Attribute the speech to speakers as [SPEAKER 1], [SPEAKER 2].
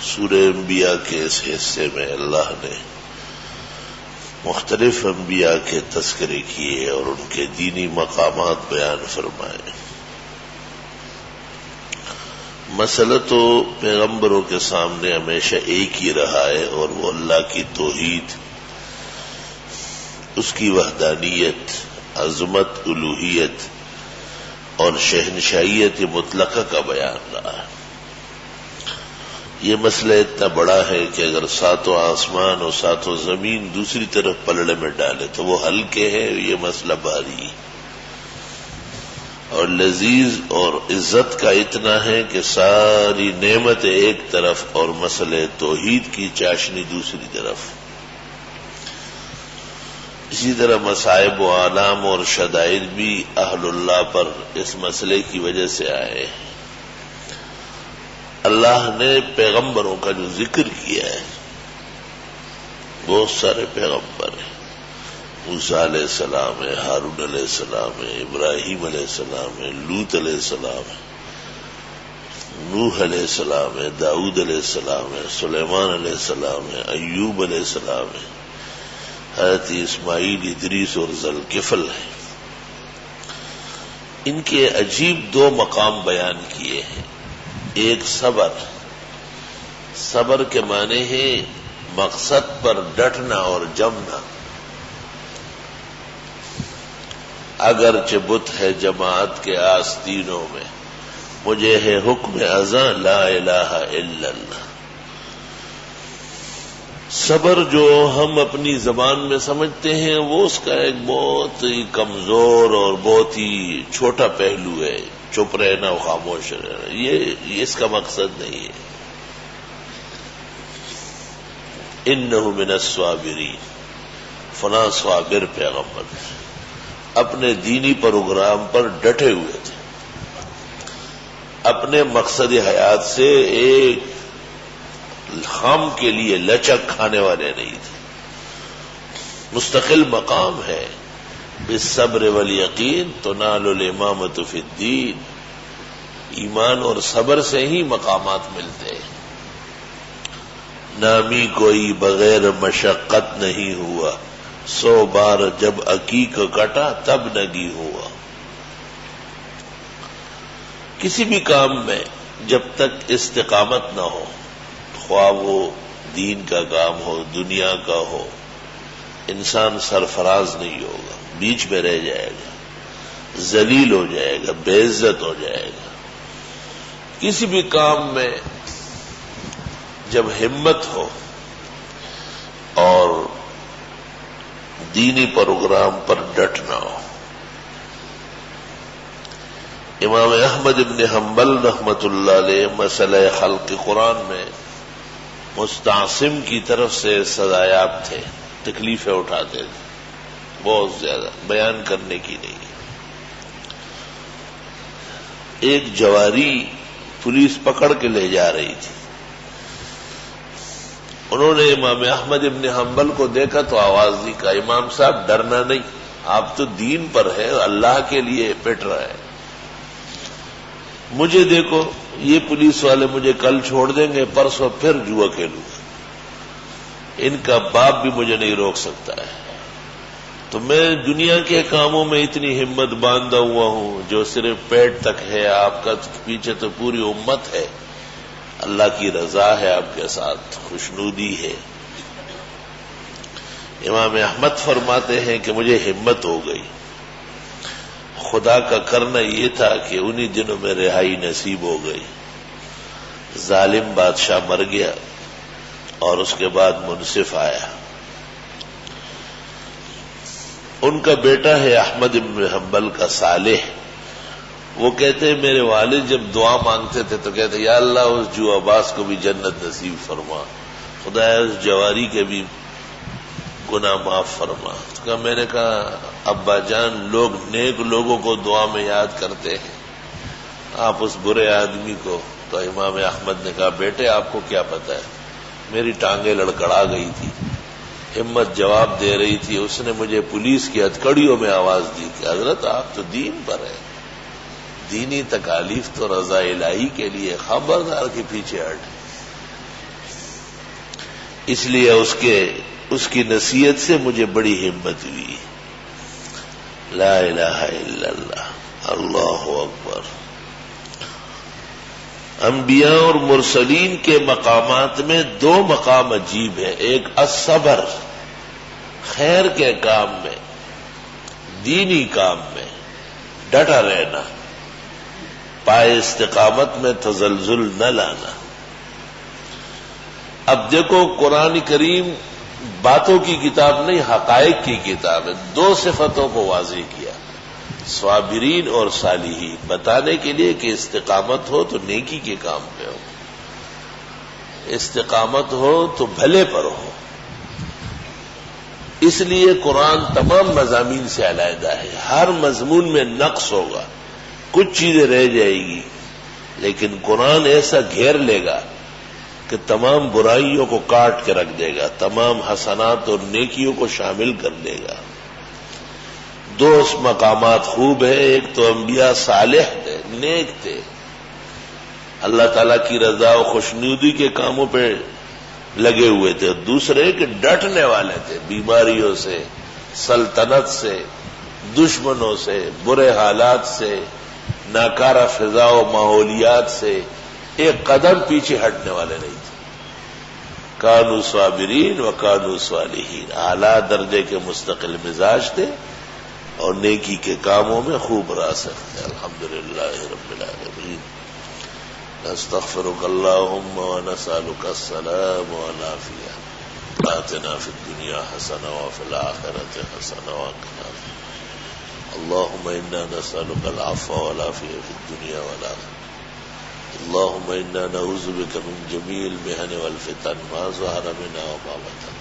[SPEAKER 1] سورہ انبیاء کے اس حصے میں اللہ نے مختلف انبیاء کے تذکرے کیے اور ان کے دینی مقامات بیان فرمائے۔ مسئلہ تو پیغمبروں کے سامنے ہمیشہ ایک ہی رہا ہے، اور وہ اللہ کی توحید، اس کی وحدانیت، عظمت، الوہیت اور شہنشاہیت مطلقہ کا بیان رہا ہے۔ یہ مسئلہ اتنا بڑا ہے کہ اگر ساتوں آسمان اور ساتوں زمین دوسری طرف پلڑے میں ڈالے تو وہ ہلکے ہیں، یہ مسئلہ بھاری اور لذیذ اور عزت کا اتنا ہے کہ ساری نعمت ایک طرف اور مسئلہ توحید کی چاشنی دوسری طرف۔ اسی طرح مصائب و آلام اور شدائد بھی اہل اللہ پر اس مسئلے کی وجہ سے آئے۔ اللہ نے پیغمبروں کا جو ذکر کیا ہے، بہت سارے پیغمبر ہیں، موسیٰ علیہ السلام ہے، ہارون علیہ السلام ہے، ابراہیم علیہ السلام ہے، لوط علیہ السلام ہے، نوح علیہ السلام ہے، داؤد علیہ السلام ہے، سلیمان علیہ السلام ہے، ایوب علیہ السلام ہے، حضرت اسماعیل، ادریس اور ذوالکفل ہے۔ ان کے عجیب دو مقام بیان کیے ہیں۔ ایک صبر کے معنی ہے مقصد پر ڈٹنا اور جمنا، اگرچہ بت ہے جماعت کے آستینوں میں، مجھے ہے حکم ازاں لا الہ الا اللہ۔ صبر جو ہم اپنی زبان میں سمجھتے ہیں وہ اس کا ایک بہت ہی کمزور اور بہت ہی چھوٹا پہلو ہے، چپ رہنا و خاموش رہنا، یہ اس کا مقصد نہیں ہے۔ انہ من الصابرین، فلاں صابر پیغمبر اپنے دینی پروگرام پر ڈٹے ہوئے تھے، اپنے مقصد حیات سے ایک خام کے لیے لچک کھانے والے نہیں تھے۔ مستقل مقام ہے، بالصبر والیقین تنال الامامۃ فی الدین، ایمان اور صبر سے ہی مقامات ملتے ہیں۔ نامی کوئی بغیر مشقت نہیں ہوا، 100 بار جب عقیق کٹا تب نگی ہوا۔ کسی بھی کام میں جب تک استقامت نہ ہو، خواہ وہ دین کا کام ہو، دنیا کا ہو، انسان سرفراز نہیں ہوگا، بیچ میں رہ جائے گا، ذلیل ہو جائے گا، بے عزت ہو جائے گا۔ کسی بھی کام میں جب ہمت ہو اور دینی پروگرام پر ڈٹنا ہو۔ امام احمد ابن حنبل رحمۃ اللہ علیہ مسئلہ خلق قرآن میں مستعصم کی طرف سے سزایاب تھے، تکلیفیں اٹھاتے تھے بہت زیادہ، بیان کرنے کی نہیں۔ ایک جواری پولیس پکڑ کے لے جا رہی تھی، انہوں نے امام احمد ابن حنبل کو دیکھا تو آواز دی، کہا امام صاحب ڈرنا نہیں، آپ تو دین پر ہے، اللہ کے لیے پٹ رہا ہے، مجھے دیکھو، یہ پولیس والے مجھے کل چھوڑ دیں گے، پرسوں پھر جوا کھیلوں گا، ان کا باپ بھی مجھے نہیں روک سکتا ہے۔ تو میں دنیا کے کاموں میں اتنی ہمت باندھا ہوا ہوں جو صرف پیٹ تک ہے، آپ کا پیچھے تو پوری امت ہے، اللہ کی رضا ہے، آپ کے ساتھ خوشنودی ہے۔ امام احمد فرماتے ہیں کہ مجھے ہمت ہو گئی، خدا کا کرنا یہ تھا کہ انہی دنوں میں رہائی نصیب ہو گئی۔ ظالم بادشاہ مر گیا اور اس کے بعد منصف آیا۔ ان کا بیٹا ہے احمد بن حنبل کا صالح، وہ کہتے ہیں میرے والد جب دعا مانگتے تھے تو کہتے یا اللہ اس جو عباس کو بھی جنت نصیب فرما، خدایا اس جواری کے بھی گناہ معاف فرما۔ تو میں نے کہا ابا جان، لوگ نیک لوگوں کو دعا میں یاد کرتے ہیں، آپ اس برے آدمی کو۔ تو امام احمد نے کہا بیٹے آپ کو کیا پتا ہے، میری ٹانگیں لڑکڑا گئی تھی، ہمت جواب دے رہی تھی، اس نے مجھے پولیس کی ہتھکڑیوں میں آواز دی کہ حضرت آپ تو دین پر ہیں، دینی تکالیف تو رضا الہی کے لیے، خبردار کے پیچھے ہٹ۔ اس لیے اس کی نصیحت سے مجھے بڑی ہمت ہوئی. لا الہ الا اللہ، اللہ اکبر. انبیاء اور مرسلین کے مقامات میں دو مقام عجیب ہیں. ایک الصبر، خیر کے کام میں، دینی کام میں ڈٹا رہنا، پائے استقامت میں تزلزل نہ لانا. اب دیکھو قرآن کریم باتوں کی کتاب نہیں، حقائق کی کتاب ہے. دو صفتوں کو واضح کیا، صابرین اور صالحین، بتانے کے لیے کہ استقامت ہو تو نیکی کے کام پہ ہو، استقامت ہو تو بھلے پر ہو. اس لیے قرآن تمام مضامین سے علیحدہ ہے. ہر مضمون میں نقص ہوگا، کچھ چیزیں رہ جائے گی، لیکن قرآن ایسا گھیر لے گا کہ تمام برائیوں کو کاٹ کے رکھ دے گا، تمام حسنات اور نیکیوں کو شامل کر دے گا. دو مقامات خوب ہیں. ایک تو انبیاء صالح تھے، نیک تھے، اللہ تعالیٰ کی رضا و خوشنودی کے کاموں پہ لگے ہوئے تھے. دوسرے کہ ڈٹنے والے تھے، بیماریوں سے، سلطنت سے، دشمنوں سے، برے حالات سے، ناکارہ فضا و ماحولیات سے ایک قدم پیچھے ہٹنے والے نہیں تھے. کانوا صابرین و کانوا صالحین، اعلیٰ درجے کے مستقل مزاج تھے اور نیکی کے کاموں میں خوب راسخ تھے. الحمدللہ رب العالمین. نستغفرک اللہم ونسألک السلام والعافیہ. آتنا فی الدنیا حسنہ وفی الآخرۃ حسنہ وقنا. اللہم انا نسألک العفو والعافیہ فی الدنیا والآخرہ. اللہم انا نعوذ بک من جمیع المحن والفتن ما ظہر منها وما بطن.